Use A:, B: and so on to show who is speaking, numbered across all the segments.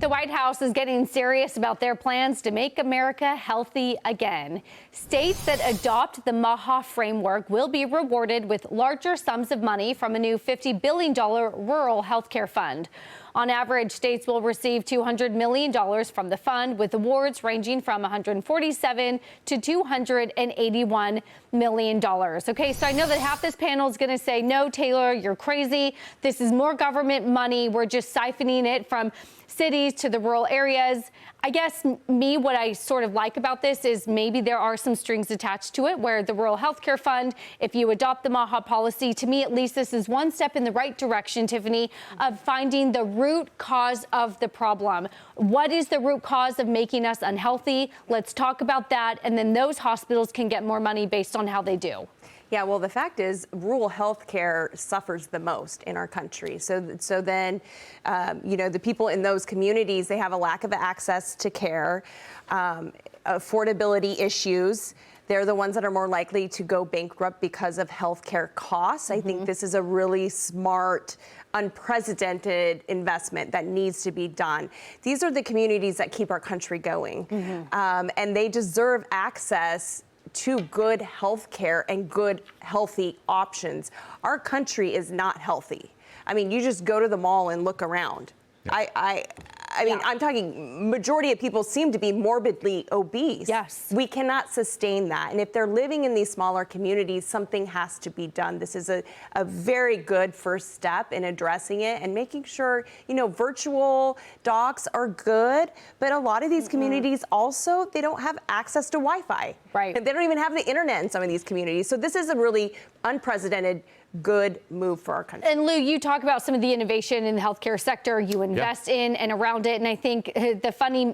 A: the White House is getting serious about their plans to make America healthy again. States that adopt the MAHA framework will be rewarded with larger sums of money from a new $50 billion rural health care fund. On average, states will receive $200 million from the fund, with awards ranging from $147 to $281 million. Okay, so I know that half this panel is going to say, no, Taylor, you're crazy. This is more government money. We're just siphoning it from cities to the rural areas. I guess what I sort of like about this is maybe there are some strings attached to it, where the Rural Healthcare Fund, if you adopt the MAHA policy, to me at least this is one step in the right direction, Tiffany, of finding the root cause of the problem. What is the root cause of making us unhealthy? Let's talk about that, and then those hospitals can get more money based on how they do.
B: Yeah, well, the fact is rural health care suffers the most in our country. So then, the people in those communities, they have a lack of access to care, affordability issues. They're the ones that are more likely to go bankrupt because of healthcare costs. I think this is a really smart, unprecedented investment that needs to be done. These are the communities that keep our country going, and they deserve access to good health care and good, healthy options. Our country is not healthy. I mean, you just go to the mall and look around. Yeah. I mean, I'm talking majority of people seem to be morbidly obese.
A: Yes.
B: We cannot sustain that. And if they're living in these smaller communities, something has to be done. This is a very good first step in addressing it and making sure, virtual docs are good, but a lot of these communities also, they don't have access to Wi-Fi.
A: Right.
B: They don't even have the internet in some of these communities. So this is a really unprecedented good move for our country.
A: And Lou, you talk about some of the innovation in the healthcare sector you invest in and around it. And I think the funny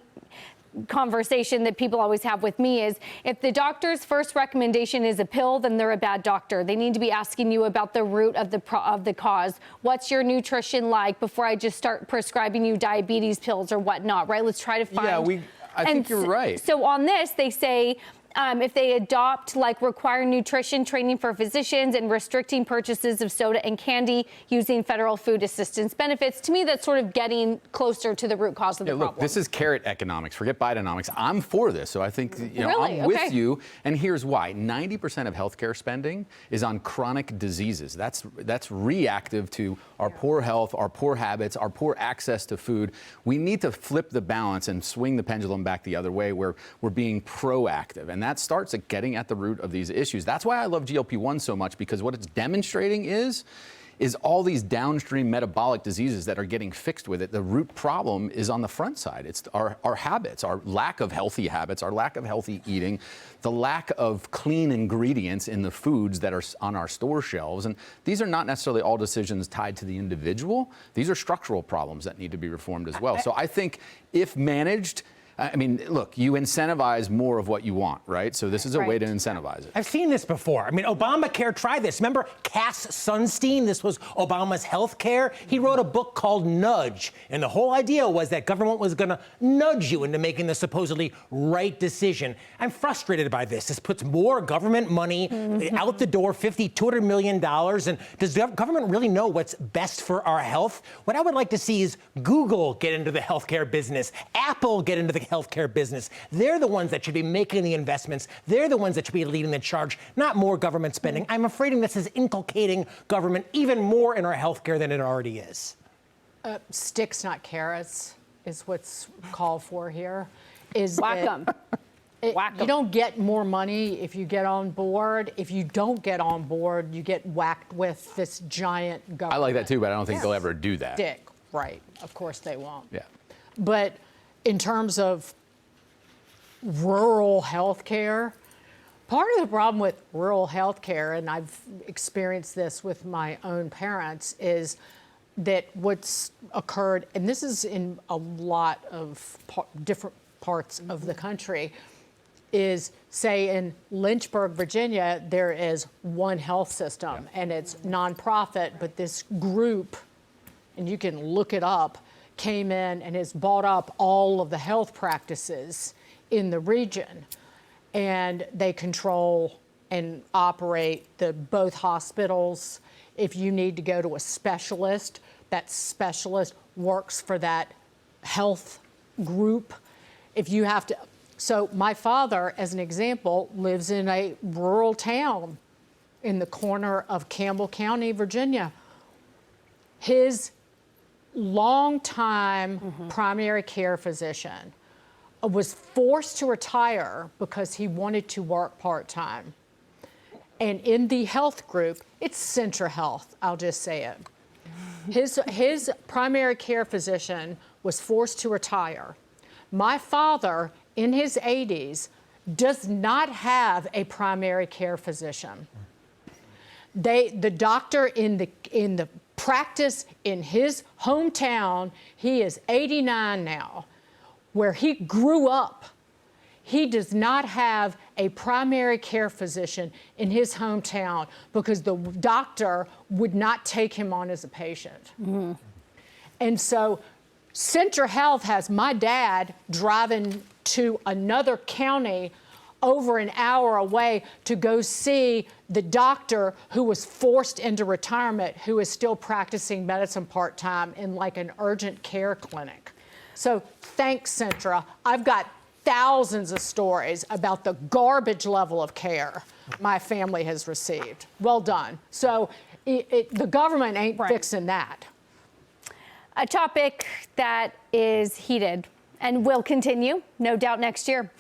A: conversation that people always have with me is, if the doctor's first recommendation is a pill, then they're a bad doctor. They need to be asking you about the root of the cause. What's your nutrition like before I just start prescribing you diabetes pills or whatnot, right? Let's try to find.
C: Yeah, I think you're right.
A: So on this, they say, if they adopt, require nutrition training for physicians and restricting purchases of soda and candy using federal food assistance benefits, to me, that's sort of getting closer to the root cause of the problem.
C: Look, this is carrot economics. Forget Bidenomics. I'm for this. So I think,
A: Really?
C: I'm with you. And here's why. 90% of healthcare spending is on chronic diseases. That's reactive to our poor health, our poor habits, our poor access to food. We need to flip the balance and swing the pendulum back the other way, where we're being proactive. And that starts at getting at the root of these issues. That's why I love GLP-1 so much, because what it's demonstrating is all these downstream metabolic diseases that are getting fixed with it. The root problem is on the front side. It's our habits, our lack of healthy habits, our lack of healthy eating, the lack of clean ingredients in the foods that are on our store shelves. And these are not necessarily all decisions tied to the individual. These are structural problems that need to be reformed as well. So I think if managed, I mean, look, you incentivize more of what you want, right? So this is a way to incentivize it.
D: I've seen this before. I mean, Obamacare tried this. Remember Cass Sunstein? This was Obama's health care. He wrote a book called Nudge. And the whole idea was that government was going to nudge you into making the supposedly right decision. I'm frustrated by this. This puts more government money out the door, $200 million. And does government really know what's best for our health? What I would like to see is Google get into the healthcare business, Apple get into the healthcare business. They're the ones that should be making the investments. They're the ones that should be leading the charge, not more government spending. I'm afraid this is inculcating government even more in our healthcare than it already is.
E: Sticks, not carrots, is what's called for here.
A: Whack 'em.
E: You don't get more money if you get on board. If you don't get on board, you get whacked with this giant government.
C: I like that too, but I don't think they'll ever do that.
E: Stick, right? Of course they won't.
C: Yeah.
E: But in terms of rural health care, part of the problem with rural health care, and I've experienced this with my own parents, is that what's occurred, and this is in a lot of different parts of the country, is, say, in Lynchburg, Virginia, there is one health system, and it's nonprofit, but this group, and you can look it up, came in and has bought up all of the health practices in the region, and they control and operate both hospitals. If you need to go to a specialist, that specialist works for that health group. If you have to, so my father, as an example, lives in a rural town in the corner of Campbell County, Virginia. His longtime primary care physician was forced to retire because he wanted to work part-time. And in the health group, it's Centra Health, I'll just say it. His primary care physician was forced to retire. My father, in his 80s, does not have a primary care physician. The doctor in the practice in his hometown, he is 89 now, where he grew up, he does not have a primary care physician in his hometown because the doctor would not take him on as a patient. And so Centra Health has my dad driving to another county over an hour away to go see the doctor who was forced into retirement, who is still practicing medicine part-time in like an urgent care clinic. So thanks, Centra. I've got thousands of stories about the garbage level of care my family has received. Well done. So the government ain't fixing that.
A: A topic that is heated and will continue, no doubt, next year.